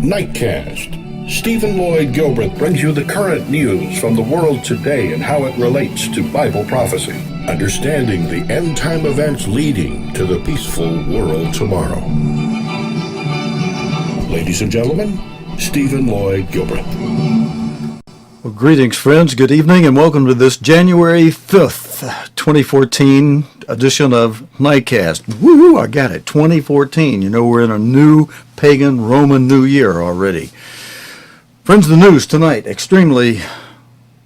Nightcast. Stephen Lloyd Gilbreth brings you the current news from the world today and how it relates to Bible prophecy. Understanding the end-time events leading to the peaceful world tomorrow. Ladies and gentlemen, Stephen Lloyd Gilbreth. Well, greetings, friends. Good evening, and welcome to this January 5th, 2014 edition of Nightcast. Woo! I got it. 2014. You know, we're in a new pagan Roman New Year already. Friends, the news tonight, extremely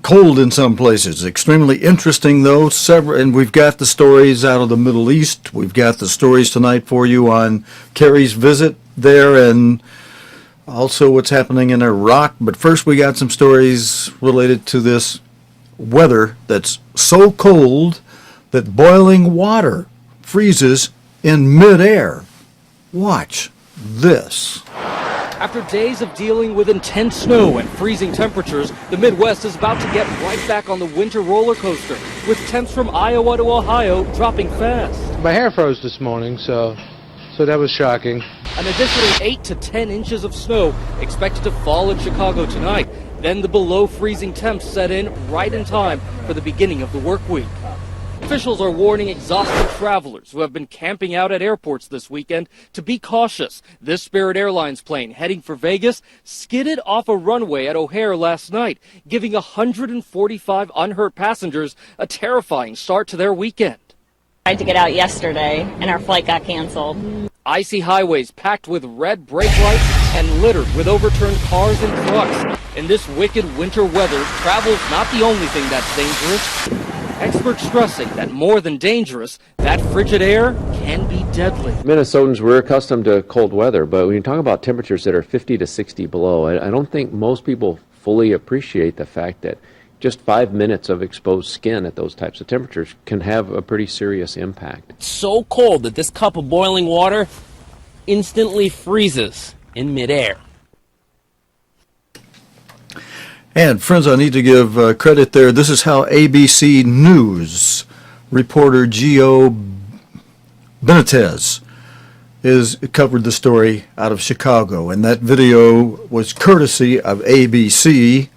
cold in some places. Extremely interesting, though. And we've got the stories out of the Middle East. We've got the stories tonight for you on Kerry's visit there and also what's happening in Iraq. But first, we got some stories related to this weather that's so cold that boiling water freezes in midair. Watch this. After days of dealing with intense snow and freezing temperatures, the Midwest is about to get right back on the winter roller coaster, with temps from Iowa to Ohio dropping fast. My hair froze this morning, so that was shocking. An additional 8 to 10 inches of snow expected to fall in Chicago tonight. Then the below freezing temps set in right in time for the beginning of the work week. Officials are warning exhausted travelers who have been camping out at airports this weekend to be cautious. This Spirit Airlines plane heading for Vegas skidded off a runway at O'Hare last night, giving 145 unhurt passengers a terrifying start to their weekend. I tried to get out yesterday, and our flight got canceled. Icy highways packed with red brake lights and littered with overturned cars and trucks. In this wicked winter weather, travel's not the only thing that's dangerous. Experts stressing that more than dangerous, that frigid air can be deadly. Minnesotans, we're accustomed to cold weather, but when you talk about temperatures that are 50 to 60 below, I don't think most people fully appreciate the fact that just 5 minutes of exposed skin at those types of temperatures can have a pretty serious impact. It's so cold that this cup of boiling water instantly freezes in midair. And friends, I need to give credit there. This is how ABC News reporter Gio Benitez covered the story out of Chicago. And that video was courtesy of ABC,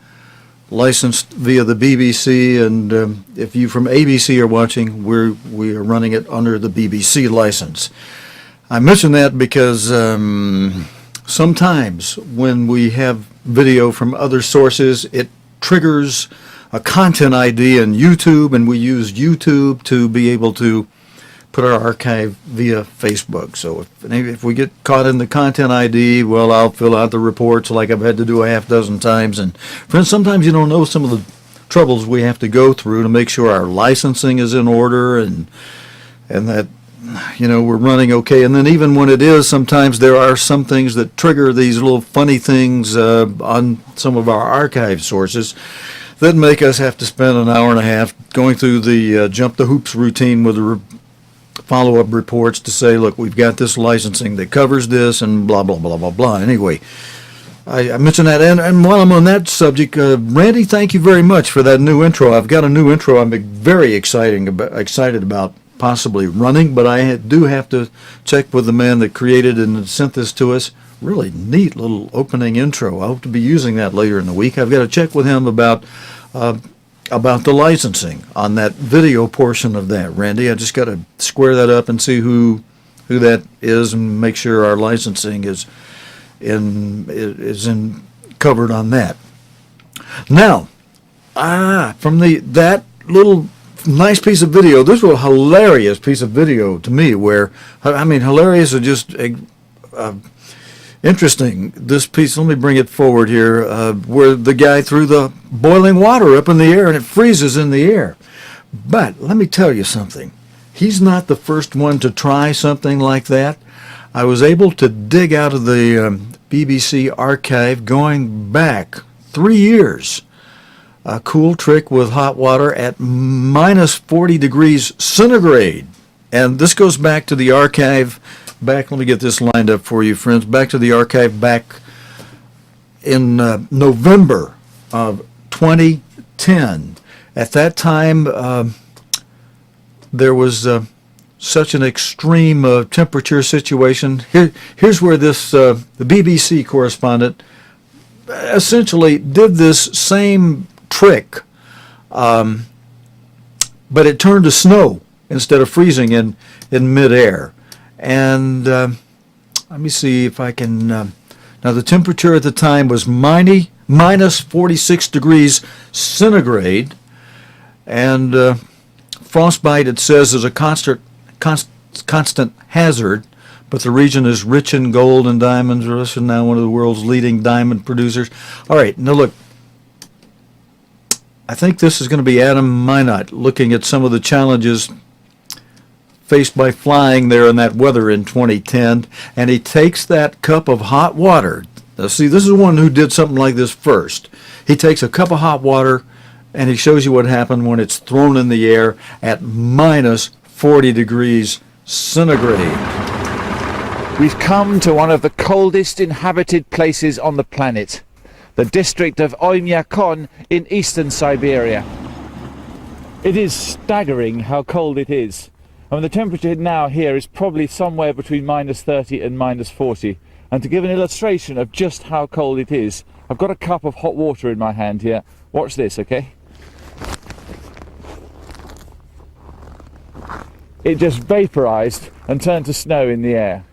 licensed via the BBC. And if you from ABC are watching, we are running it under the BBC license. I mention that because sometimes when we have video from other sources, it triggers a content ID in YouTube, and we use YouTube to be able to put our archive via Facebook. So if we get caught in the content ID, well, I'll fill out the reports like I've had to do a half dozen times. And friends, sometimes you don't know some of the troubles we have to go through to make sure our licensing is in order and that, you know, we're running okay. And then even when it is, sometimes there are some things that trigger these little funny things on some of our archive sources that make us have to spend an hour and a half going through the jump the hoops routine with the follow-up reports to say, look, we've got this licensing that covers this and blah, blah, blah, blah, blah. Anyway, I mentioned that. And while I'm on that subject, Randy, thank you very much for that new intro. I've got a new intro I'm very excited about possibly running, but I do have to check with the man that created and sent this to us. Really neat little opening intro. I hope to be using that later in the week. I've got to check with him about the licensing on that video portion of that, Randy. I just got to square that up and see who that is and make sure our licensing is covered on that. Now, from that little nice piece of video. This was a hilarious piece of video to me where, I mean, hilarious or just interesting. This piece, let me bring it forward here, where the guy threw the boiling water up in the air and it freezes in the air. But let me tell you something. He's not the first one to try something like that. I was able to dig out of the BBC archive going back 3 years. A cool trick with hot water at minus 40 degrees centigrade. And this goes back to the archive let me get this lined up for you, friends, back to the archive back in November of 2010. At that time, there was such an extreme temperature situation. Here's where this the BBC correspondent essentially did this same trick, but it turned to snow instead of freezing in midair. And let me see if I can. Now the temperature at the time was minus 46 degrees centigrade, and frostbite, it says, is a constant hazard, but the region is rich in gold and diamonds. Russia is now one of the world's leading diamond producers. All right, now look, I think this is going to be Adam Minot looking at some of the challenges faced by flying there in that weather in 2010, and he takes that cup of hot water. Now, see, this is one who did something like this first. He takes a cup of hot water, and he shows you what happened when it's thrown in the air at minus 40 degrees centigrade. We've come to one of the coldest inhabited places on the planet, the district of Oymyakon in eastern Siberia. It is staggering how cold it is. I mean, the temperature now here is probably somewhere between minus 30 and minus 40. And to give an illustration of just how cold it is, I've got a cup of hot water in my hand here. Watch this, okay? It just vaporized and turned to snow in the air.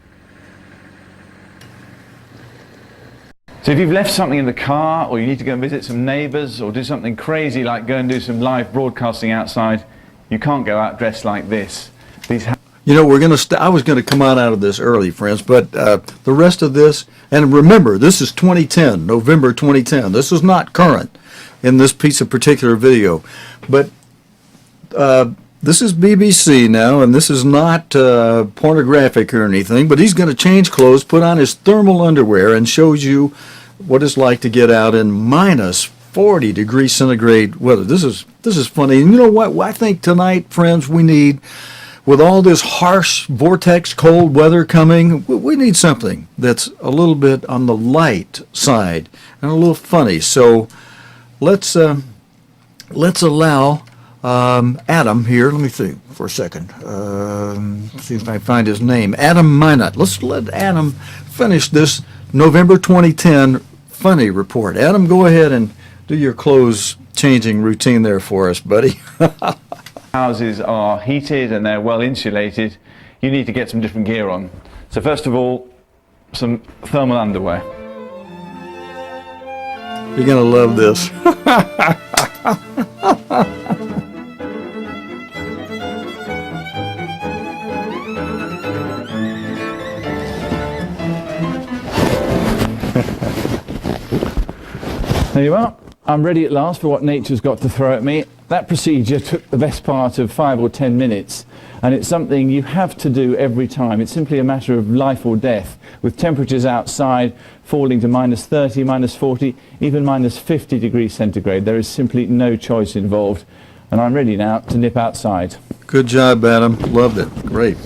So if you've left something in the car, or you need to go and visit some neighbours, or do something crazy like go and do some live broadcasting outside, you can't go out dressed like this. You know, I was going to come out of this early, friends, but the rest of this, and remember, this is 2010, November 2010. This is not current in this piece of particular video. But this is BBC now, and this is not pornographic or anything, but he's going to change clothes, put on his thermal underwear, and shows you what it's like to get out in minus 40 degrees centigrade weather. This is funny. And you know what? I think tonight, friends, we need, with all this harsh vortex cold weather coming, we need something that's a little bit on the light side and a little funny. So let's allow Adam here. Let me think for a second. See if I find his name. Adam Minot. Let's let Adam finish this November 2010 funny report. Adam, go ahead and do your clothes changing routine there for us, buddy. Houses are heated and they're well insulated. You need to get some different gear on. So first of all, some thermal underwear. You're gonna love this. There you are. I'm ready at last for what nature's got to throw at me. That procedure took the best part of 5 or 10 minutes, and it's something you have to do every time. It's simply a matter of life or death, with temperatures outside falling to minus 30, minus 40, even minus 50 degrees centigrade. There is simply no choice involved, and I'm ready now to nip outside. Good job, Adam. Loved it. Great.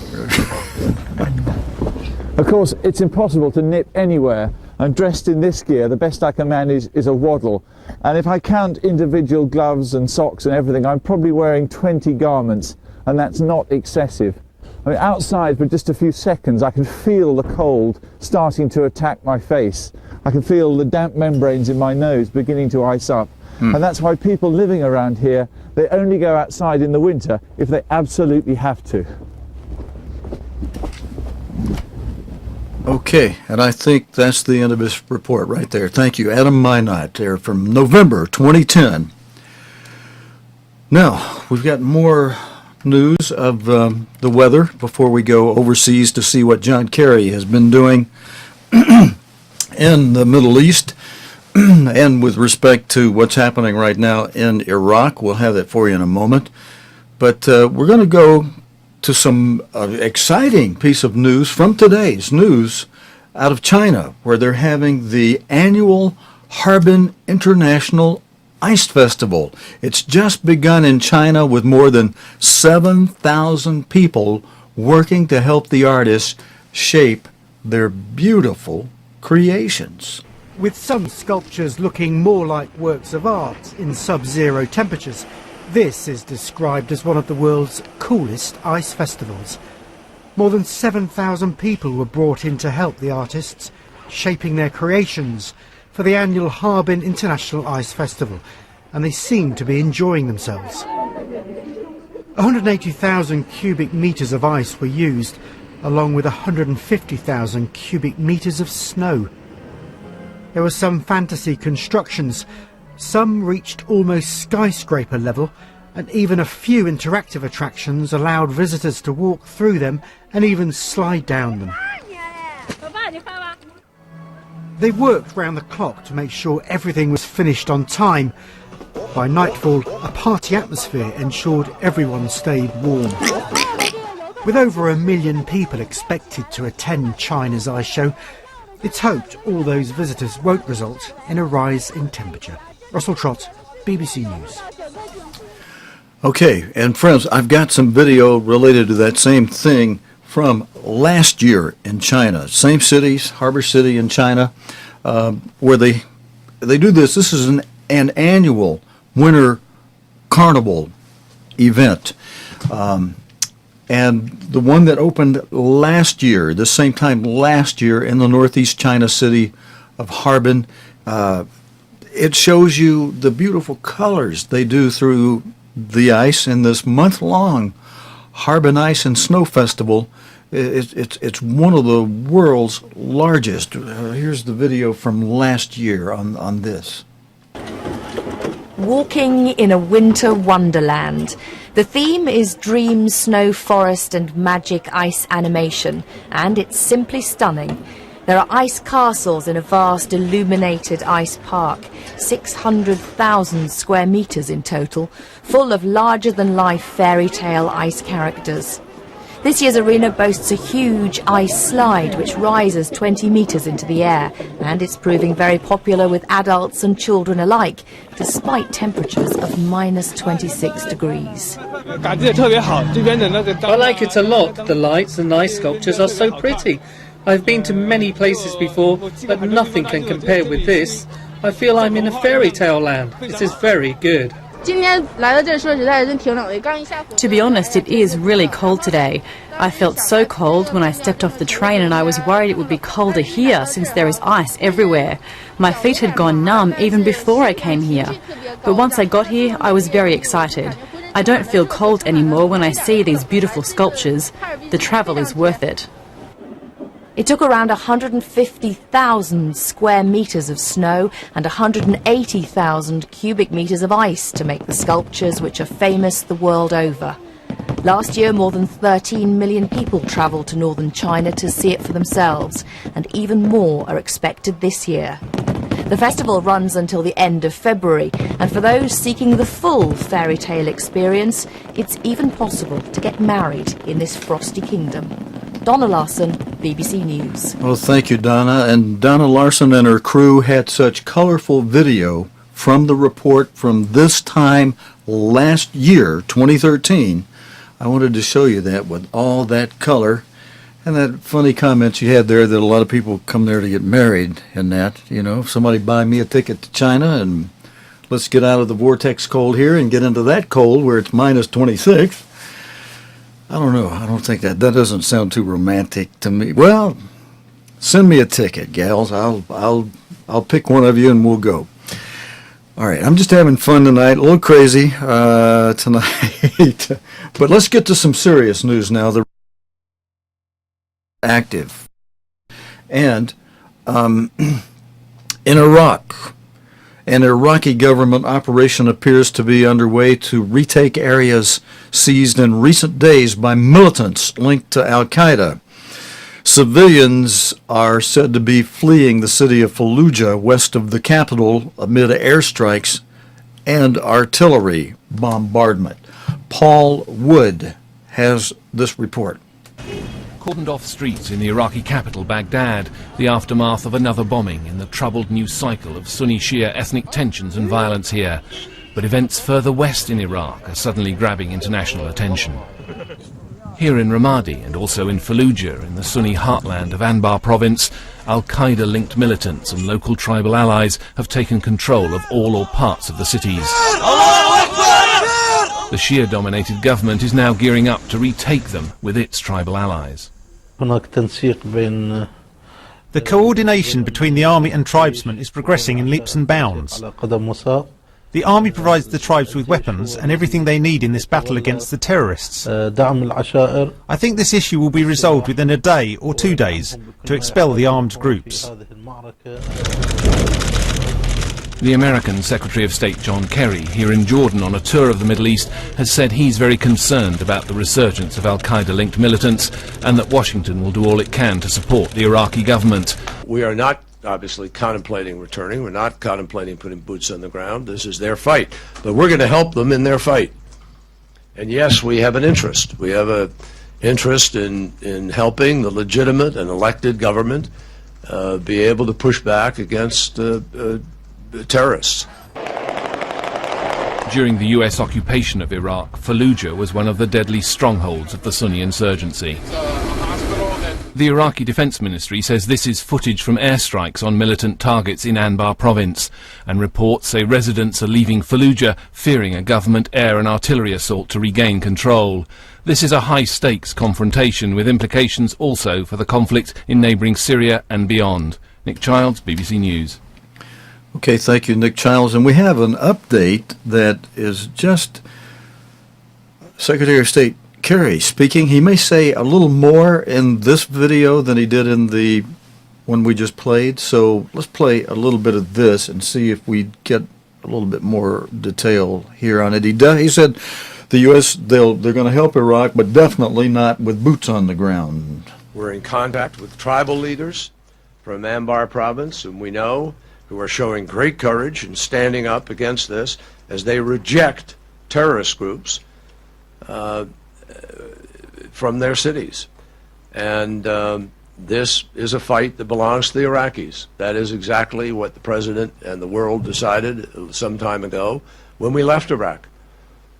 Of course, it's impossible to nip anywhere. I'm dressed in this gear. The best I can manage is a waddle. And if I count individual gloves and socks and everything, I'm probably wearing 20 garments, and that's not excessive. I mean, outside for just a few seconds, I can feel the cold starting to attack my face. I can feel the damp membranes in my nose beginning to ice up. And that's why people living around here, they only go outside in the winter if they absolutely have to. Okay, and I think that's the end of this report right there. Thank you, Adam Minot, there from November 2010. Now, we've got more news of the weather before we go overseas to see what John Kerry has been doing in the Middle East. And with respect to what's happening right now in Iraq, we'll have that for you in a moment. But we're going to go to some exciting piece of news from today's news out of China, where they're having the annual Harbin International Ice Festival. It's just begun in China with more than 7,000 people working to help the artists shape their beautiful creations. With some sculptures looking more like works of art in sub-zero temperatures, this is described as one of the world's coolest ice festivals. More than 7,000 people were brought in to help the artists, shaping their creations for the annual Harbin International Ice Festival, and they seem to be enjoying themselves. 180,000 cubic metres of ice were used, along with 150,000 cubic metres of snow. There were some fantasy constructions, some reached almost skyscraper level, and even a few interactive attractions allowed visitors to walk through them and even slide down them. They worked round the clock to make sure everything was finished on time. By nightfall, a party atmosphere ensured everyone stayed warm. With over 1 million people expected to attend China's ice show, it's hoped all those visitors won't result in a rise in temperature. Russell Trott, BBC News. Okay, and friends, I've got some video related to that same thing from last year in China. Same cities, Harbor City in China, where they do this. This is an annual winter carnival event. And the one that opened last year, the same time last year in the northeast China city of Harbin, it shows you the beautiful colors they do through the ice in this month-long Harbin Ice and Snow Festival. It's one of the world's largest. Here's the video from last year on this. Walking in a winter wonderland. The theme is dream, snow, forest and magic ice animation, and it's simply stunning. There are ice castles in a vast illuminated ice park, 600,000 square metres in total, full of larger-than-life fairy tale ice characters. This year's arena boasts a huge ice slide which rises 20 metres into the air, and it's proving very popular with adults and children alike, despite temperatures of minus 26 degrees. I like it a lot. The lights and ice sculptures are so pretty. I've been to many places before, but nothing can compare with this. I feel I'm in a fairy tale land. This is very good. To be honest, it is really cold today. I felt so cold when I stepped off the train, and I was worried it would be colder here since there is ice everywhere. My feet had gone numb even before I came here. But once I got here, I was very excited. I don't feel cold anymore when I see these beautiful sculptures. The travel is worth it. It took around 150,000 square metres of snow and 180,000 cubic metres of ice to make the sculptures, which are famous the world over. Last year, more than 13 million people travelled to northern China to see it for themselves, and even more are expected this year. The festival runs until the end of February, and for those seeking the full fairy tale experience, it's even possible to get married in this frosty kingdom. Donna Larson, BBC News. Well, thank you, Donna. And Donna Larson and her crew had such colorful video from the report from this time last year, 2013. I wanted to show you that with all that color and that funny comments you had there that a lot of people come there to get married and that, you know, if somebody buy me a ticket to China and let's get out of the vortex cold here and get into that cold where it's minus 26. I don't know. I don't think that doesn't sound too romantic to me. Well, send me a ticket, gals. I'll pick one of you and we'll go. All right, I'm just having fun tonight, a little crazy tonight. But let's get to some serious news now. The active. And in Iraq, an Iraqi government operation appears to be underway to retake areas seized in recent days by militants linked to al-Qaeda. Civilians are said to be fleeing the city of Fallujah west of the capital amid airstrikes and artillery bombardment. Paul Wood has this report. Cordoned-off streets in the Iraqi capital, Baghdad, the aftermath of another bombing in the troubled new cycle of Sunni-Shia ethnic tensions and violence here. But events further west in Iraq are suddenly grabbing international attention. Here in Ramadi and also in Fallujah, in the Sunni heartland of Anbar province, al-Qaeda-linked militants and local tribal allies have taken control of all or parts of the cities. The Shia-dominated government is now gearing up to retake them with its tribal allies. The coordination between the army and tribesmen is progressing in leaps and bounds. The army provides the tribes with weapons and everything they need in this battle against the terrorists. I think this issue will be resolved within a day or 2 days to expel the armed groups. The American Secretary of State John Kerry, here in Jordan on a tour of the Middle East, has said he's very concerned about the resurgence of al-Qaeda-linked militants and that Washington will do all it can to support the Iraqi government. We are not obviously contemplating returning. We're not contemplating putting boots on the ground. This is their fight. But we're going to help them in their fight. And yes, we have an interest. We have an interest in helping the legitimate and elected government be able to push back against terrorists. During the US occupation of Iraq, Fallujah was one of the deadly strongholds of the Sunni insurgency. The Iraqi Defense Ministry says this is footage from airstrikes on militant targets in Anbar province, and reports say residents are leaving Fallujah fearing a government air and artillery assault to regain control. This is a high-stakes confrontation with implications also for the conflict in neighbouring Syria and beyond. Nick Childs, BBC News. Okay, thank you, Nick Childs. And we have an update that is just Secretary of State Kerry speaking. He may say a little more in this video than he did in the one we just played. So let's play a little bit of this and see if we get a little bit more detail here on it. He said the U.S., they're going to help Iraq, but definitely not with boots on the ground. We're in contact with tribal leaders from Anbar province, whom we know, who are showing great courage and standing up against this as they reject terrorist groups from their cities. And this is a fight that belongs to the Iraqis. That is exactly what the President and the world decided some time ago when we left Iraq.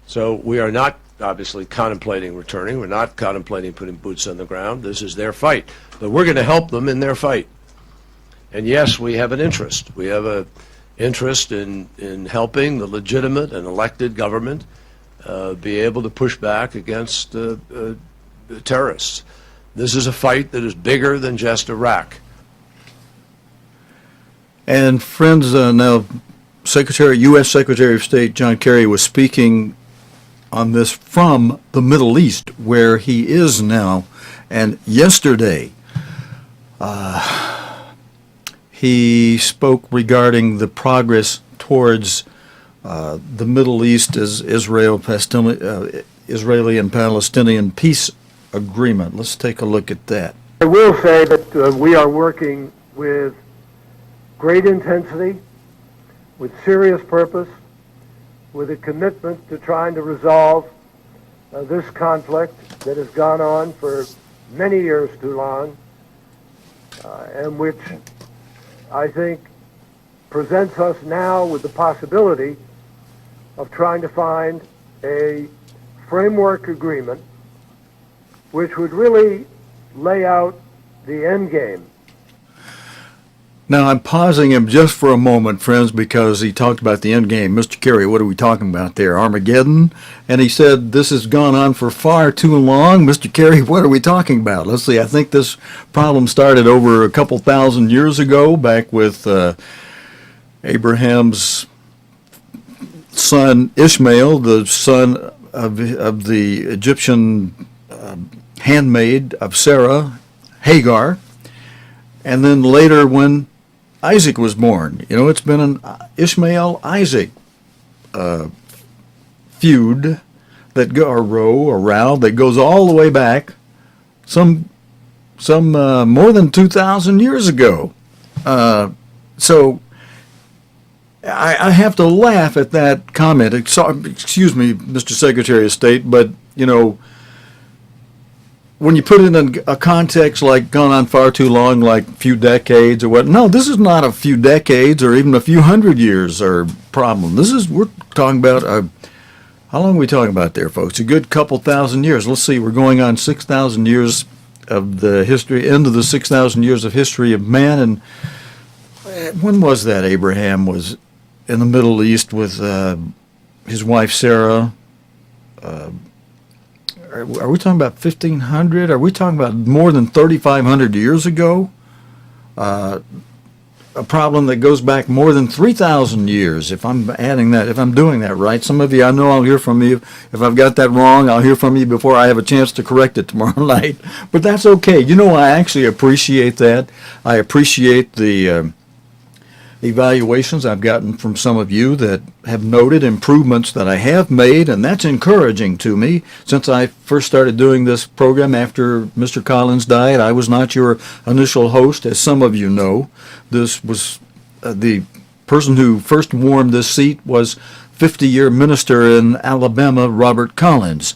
So we are not obviously contemplating returning. We're not contemplating putting boots on the ground. This is their fight. But we're going to help them in their fight. And yes, we have an interest. We have an interest in helping the legitimate and elected government be able to push back against terrorists. This is a fight that is bigger than just Iraq. And friends, now U.S. Secretary of State John Kerry was speaking on this from the Middle East, where he is now. And yesterday, he spoke regarding the progress towards the Middle East as Israeli and Palestinian peace agreement. Let's take a look at that. I will say that we are working with great intensity, with serious purpose, with a commitment to trying to resolve this conflict that has gone on for many years too long, and which I think presents us now with the possibility of trying to find a framework agreement which would really lay out the end game. Now, I'm pausing him just for a moment, friends, because he talked about the end game. Mr. Kerry, what are we talking about there? Armageddon? And he said this has gone on for far too long. Mr. Kerry, what are we talking about? Let's see. I think this problem started over a couple thousand years ago, back with Abraham's son Ishmael, the son of the Egyptian handmaid of Sarah, Hagar. And then later when Isaac was born. You know, it's been an Ishmael-Isaac feud row that goes all the way back some more than 2,000 years ago. So I have to laugh at that comment. Excuse me, Mr. Secretary of State, but, you know, when you put it in a context like gone on far too long, like a few decades or what, no, this is not a few decades or even a few hundred years or problem. We're talking about, how long are we talking about there, folks? A good couple thousand years. Let's see, we're going on 6,000 years of the history, into the 6,000 years of history of man. And when was that Abraham was in the Middle East with his wife Sarah? are we talking about 1,500? Are we talking about more than 3,500 years ago? A problem that goes back more than 3,000 years, if I'm adding that, if I'm doing that right. Some of you, I know I'll hear from you. If I've got that wrong, I'll hear from you before I have a chance to correct it tomorrow night. But that's okay. You know, I actually appreciate that. I appreciate the evaluations I've gotten from some of you that have noted improvements that I have made, and that's encouraging to me. Since I first started doing this program after Mr. Collins died, I was not your initial host, as some of you know. This was the person who first warmed this seat was 50-year minister in Alabama, Robert Collins.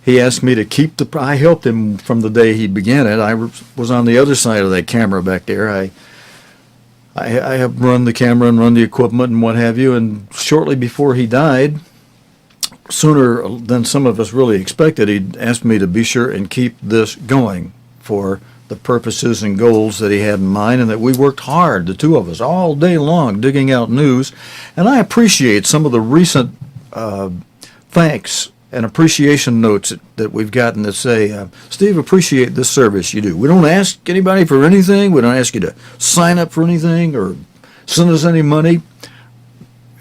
He asked me to keep I helped him from the day he began it. I was on the other side of that camera back there. I have run the camera and run the equipment and what have you, and shortly before he died, sooner than some of us really expected, he asked me to be sure and keep this going for the purposes and goals that he had in mind, and that we worked hard, the two of us, all day long digging out news. And I appreciate some of the recent thanks and appreciation notes that we've gotten that say, Steve, appreciate this service you do. We don't ask anybody for anything. We don't ask you to sign up for anything or send us any money.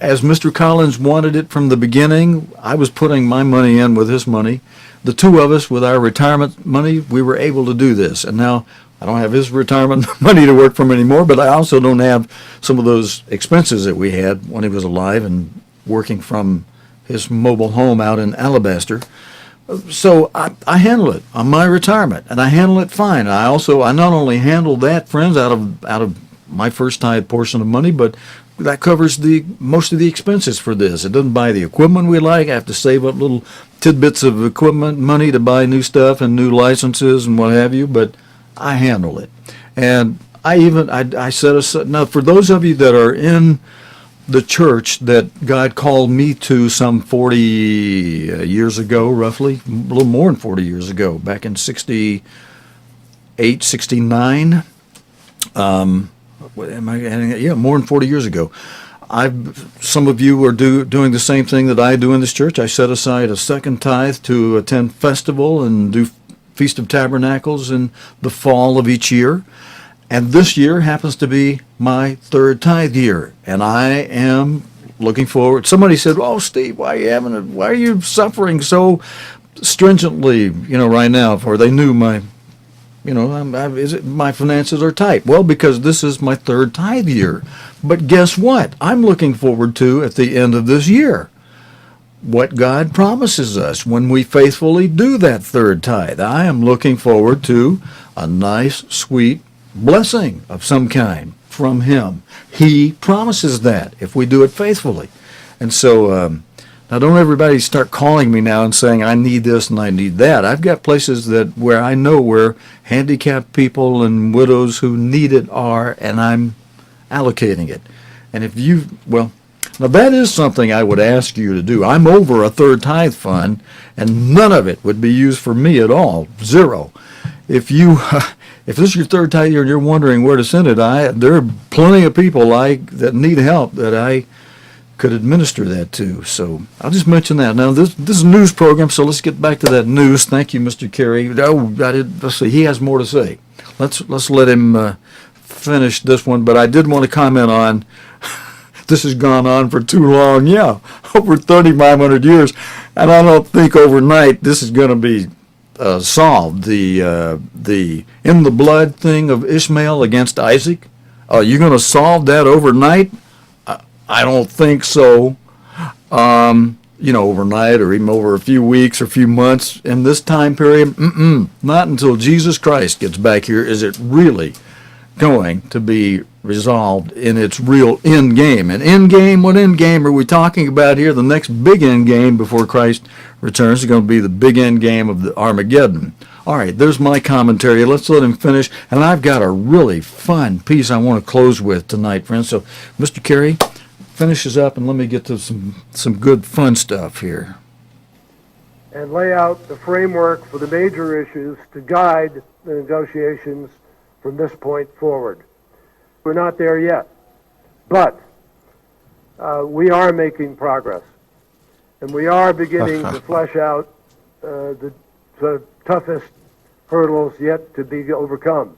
As Mr. Collins wanted it from the beginning, I was putting my money in with his money. The two of us, with our retirement money, we were able to do this. And now I don't have his retirement money to work from anymore, but I also don't have some of those expenses that we had when he was alive and working from his mobile home out in Alabaster. So I handle it on my retirement, and I handle it fine. I not only handle that, friends, out of my first tithe portion of money, but that covers most of the expenses for this. It doesn't buy the equipment we like. I have to save up little tidbits of equipment money to buy new stuff and new licenses and what have you, but I handle it. And I set aside, now for those of you that are in the church that God called me to some 40 years ago, roughly, a little more than 40 years ago, back in 68, 69. More than 40 years ago. Some of you are doing the same thing that I do in this church. I set aside a second tithe to attend festival and do Feast of Tabernacles in the fall of each year. And this year happens to be my third tithe year, and I am looking forward. Somebody said, "Oh, Steve, why are you suffering so stringently, right now?" For they knew my finances are tight. Well, because this is my third tithe year. But guess what? I'm looking forward to, at the end of this year, what God promises us when we faithfully do that third tithe. I am looking forward to a nice, sweet blessing of some kind from Him. He promises that if we do it faithfully. And so, now don't everybody start calling me now and saying, I need this and I need that. I've got places where I know where handicapped people and widows who need it are, and I'm allocating it. And now that is something I would ask you to do. I'm over a third tithe fund, and none of it would be used for me at all. Zero. If this is your third tithe year and you're wondering where to send it, there are plenty of people that need help that I could administer that to. So I'll just mention that. Now this is a news program, so let's get back to that news. Thank you, Mr. Kerry. Let's see. He has more to say. Let's let him finish this one. But I did want to comment on. This has gone on for too long. Yeah, over 3,500 years, and I don't think overnight this is going to be solved. The in the blood thing of Ishmael against Isaac. You're going to solve that overnight? I don't think so. Overnight or even over a few weeks or a few months in this time period. Not until Jesus Christ gets back here is it really going to be resolved in its real end game. And end game, what end game are we talking about here? The next big end game before Christ returns is going to be the big end game of the Armageddon. All right, there's my commentary. Let's let him finish. And I've got a really fun piece I want to close with tonight, friends. So, Mr. Kerry finishes up, and let me get to some good fun stuff here. And lay out the framework for the major issues to guide the negotiations from this point forward. We're not there yet, but we are making progress. and we are beginning to flesh out the sort of toughest hurdles yet to be overcome.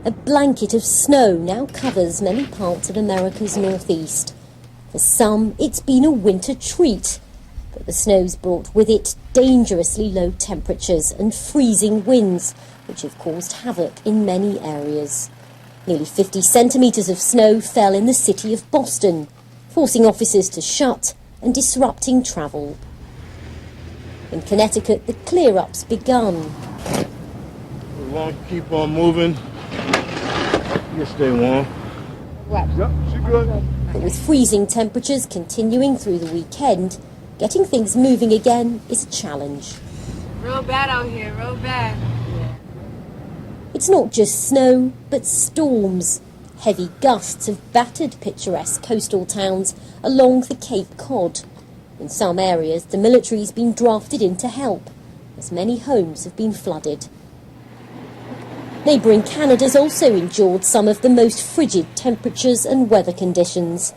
A blanket of snow now covers many parts of America's northeast. For some, it's been a winter treat, but the snow's brought with it dangerously low temperatures and freezing winds, which have caused havoc in many areas. Nearly 50 centimetres of snow fell in the city of Boston, forcing offices to shut and disrupting travel. In Connecticut, the clear-up's begun. We won't keep on moving. You stay warm. Yep, she good. But with freezing temperatures continuing through the weekend, getting things moving again is a challenge. Real bad out here, real bad. It's not just snow, but storms. Heavy gusts have battered picturesque coastal towns along the Cape Cod. In some areas, the military's been drafted in to help, as many homes have been flooded. Neighbouring Canada's also endured some of the most frigid temperatures and weather conditions.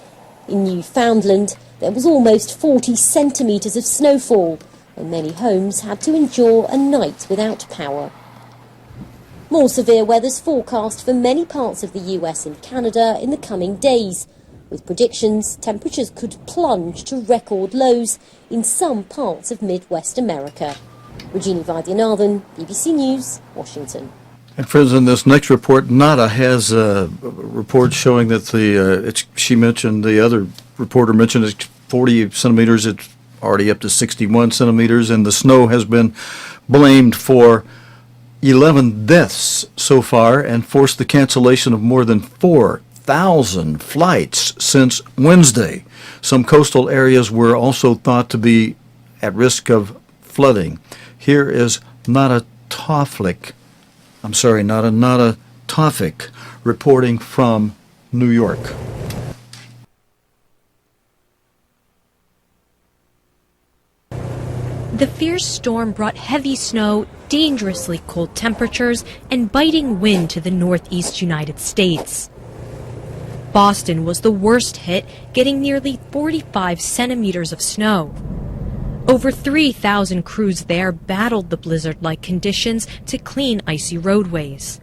In Newfoundland, there was almost 40 centimetres of snowfall, and many homes had to endure a night without power. More severe weather's forecast for many parts of the US and Canada in the coming days, with predictions temperatures could plunge to record lows in some parts of Midwest America. Regina Vaidyanathan, BBC News, Washington. And friends, in this next report, NADA has a report showing that she mentioned, the other reporter mentioned it's 40 centimeters, it's already up to 61 centimeters, and the snow has been blamed for 11 deaths so far and forced the cancellation of more than 4,000 flights since Wednesday. Some coastal areas were also thought to be at risk of flooding. Here is Nada Tofik reporting from New York. The fierce storm brought heavy snow, dangerously cold temperatures, and biting wind to the northeast United States. Boston was the worst hit, getting nearly 45 centimeters of snow. Over 3,000 crews there battled the blizzard-like conditions to clean icy roadways.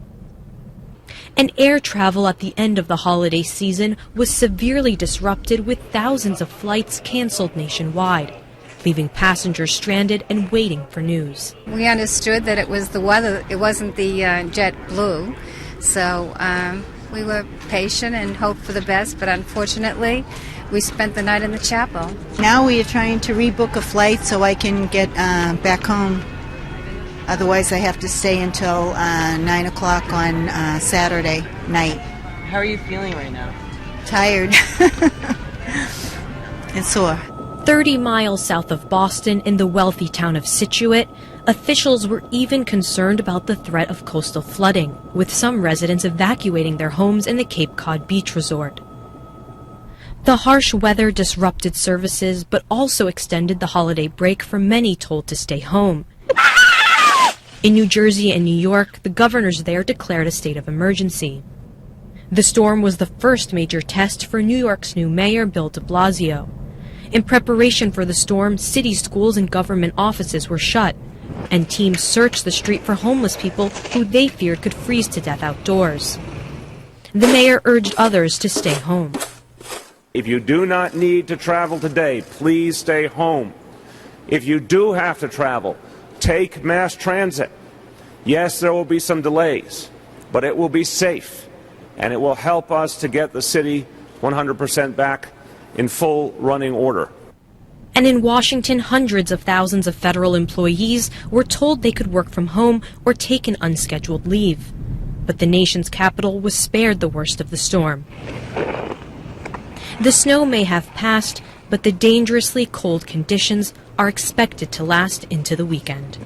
And air travel at the end of the holiday season was severely disrupted, with thousands of flights canceled nationwide, leaving passengers stranded and waiting for news. We understood that it was the weather, it wasn't the JetBlue, so we were patient and hoped for the best, but unfortunately we spent the night in the chapel. Now we are trying to rebook a flight so I can get back home. Otherwise I have to stay until 9 o'clock on Saturday night. How are you feeling right now? Tired and sore. 30 miles south of Boston, in the wealthy town of Scituate, officials were even concerned about the threat of coastal flooding, with some residents evacuating their homes in the Cape Cod beach resort. The harsh weather disrupted services, but also extended the holiday break for many told to stay home. In New Jersey and New York, the governors there declared a state of emergency. The storm was the first major test for New York's new mayor, Bill de Blasio. In preparation for the storm, city schools and government offices were shut, and teams searched the street for homeless people who they feared could freeze to death outdoors. The mayor urged others to stay home. If you do not need to travel today, please stay home. If you do have to travel, take mass transit. Yes, there will be some delays, but it will be safe, and it will help us to get the city 100% back in full running order. And in Washington, hundreds of thousands of federal employees were told they could work from home or take an unscheduled leave. but the nation's capital was spared the worst of the storm. The snow may have passed, but the dangerously cold conditions are expected to last into the weekend.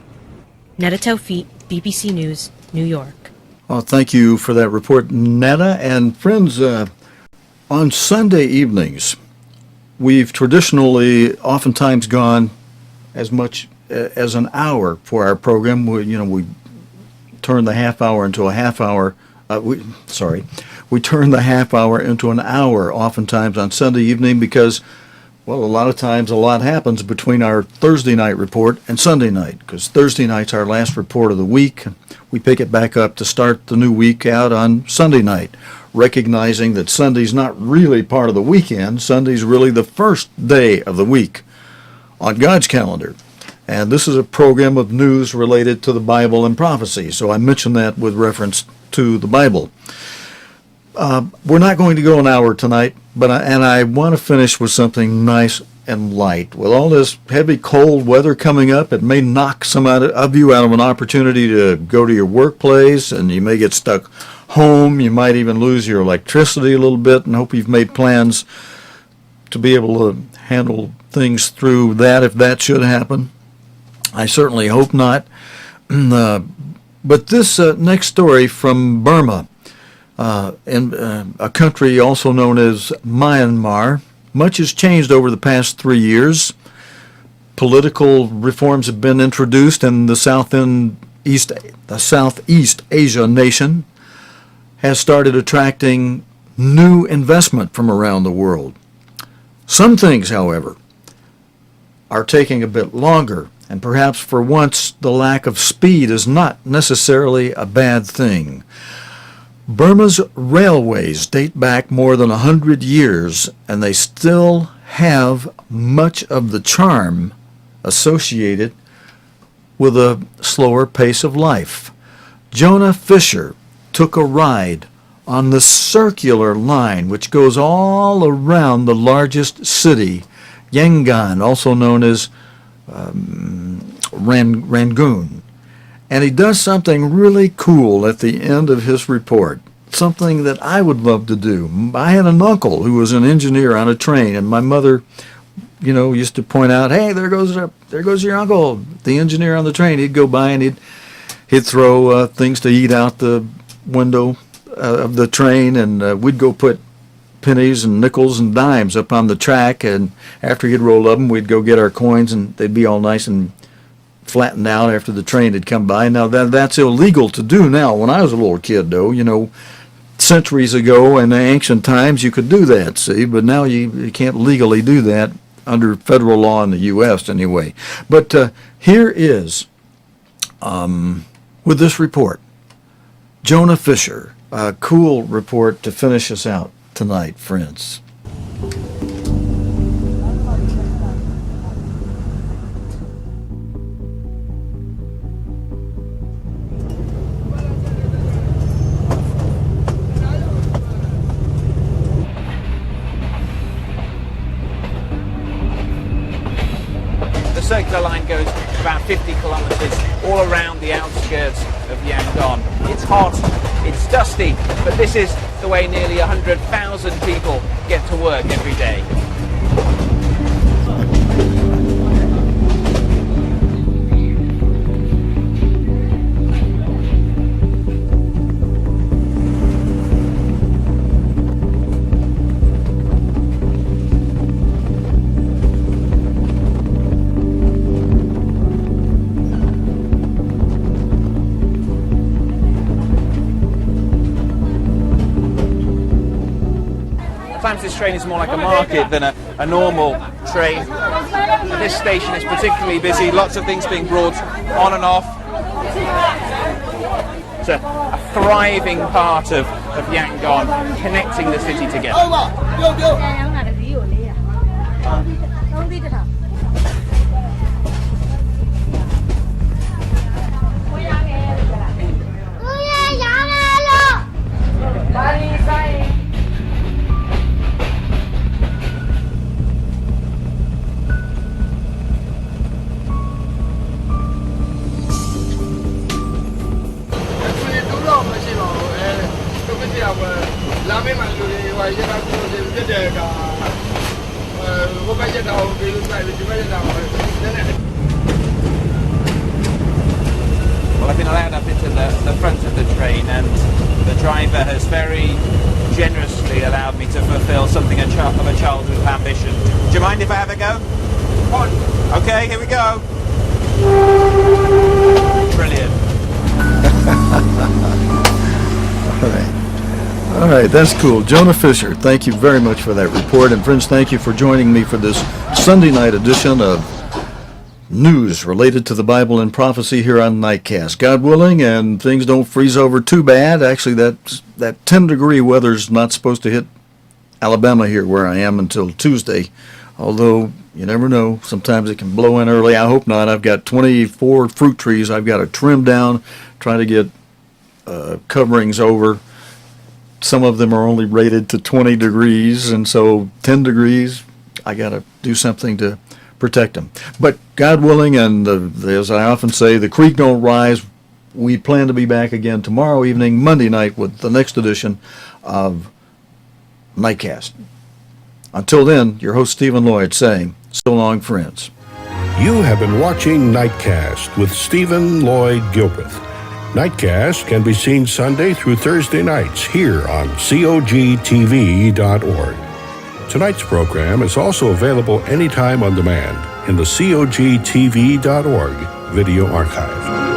Netta Tawfiq, BBC News, New York. Well, thank you for that report, Netta. And friends, on Sunday evenings, we've traditionally oftentimes gone as much as an hour for our program. We turn the half hour into a half hour. We turn the half hour into an hour oftentimes on Sunday evening because, well, a lot of times a lot happens between our Thursday night report and Sunday night, because Thursday night's our last report of the week. We pick it back up to start the new week out on Sunday night, recognizing that Sunday's not really part of the weekend. Sunday's really the first day of the week on God's calendar. And this is a program of news related to the Bible and prophecy, so I mention that with reference to the Bible. We're not going to go an hour tonight, but I want to finish with something nice and light. With all this heavy, cold weather coming up, it may knock some of you out of an opportunity to go to your workplace, and you may get stuck home. You might even lose your electricity a little bit, and hope you've made plans to be able to handle things through that if that should happen. I certainly hope not. But this next story from Burma, in a country also known as Myanmar, much has changed over the past 3 years. Political reforms have been introduced, and the Southeast Asia nation has started attracting new investment from around the world. Some things, however, are taking a bit longer, and perhaps for once the lack of speed is not necessarily a bad thing. Burma's railways date back more than 100 years, and they still have much of the charm associated with a slower pace of life. Jonah Fisher took a ride on the circular line which goes all around the largest city, Yangon, also known as Rangoon. And he does something really cool at the end of his report, something that I would love to do. I had an uncle who was an engineer on a train, and my mother, used to point out, "Hey, there goes your uncle, the engineer on the train." He'd go by and he'd throw things to eat out the window of the train, and we'd go put pennies and nickels and dimes up on the track, and after he'd roll up them, we'd go get our coins, and they'd be all nice and flattened out after the train had come by. Now that's illegal to do now. When I was a little kid, though, centuries ago in ancient times, you could do that, see, but now you can't legally do that under federal law in the U.S. anyway. But here is, with this report, Jonah Fisher, a cool report to finish us out tonight, friends. The circular line goes about 50 kilometres all around the outskirts of Yangon. It's hot, it's dusty, but this is the way nearly 100,000 people get to work every day. Sometimes this train is more like a market than a normal train. This station is particularly busy, lots of things being brought on and off. It's a thriving part of Yangon, connecting the city together. Well, I've been allowed up into the front of the train, and the driver has very generously allowed me to fulfill something of a childhood ambition. Do you mind if I have a go? Okay, here we go. Brilliant. All right, that's cool. Jonah Fisher, thank you very much for that report. And friends, thank you for joining me for this Sunday night edition of news related to the Bible and prophecy here on Nightcast. God willing, and things don't freeze over too bad. Actually, that 10-degree weather's not supposed to hit Alabama here where I am until Tuesday. Although, you never know. Sometimes it can blow in early. I hope not. I've got 24 fruit trees I've got to trim down, try to get coverings over. Some of them are only rated to 20 degrees, and so 10 degrees, I got to do something to protect them. But God willing, and as I often say, the creek don't rise. We plan to be back again tomorrow evening, Monday night, with the next edition of Nightcast. Until then, your host Stephen Lloyd saying, so long, friends. You have been watching Nightcast with Stephen Lloyd Gilbreth. Nightcast can be seen Sunday through Thursday nights here on COGTV.org. Tonight's program is also available anytime on demand in the COGTV.org video archive.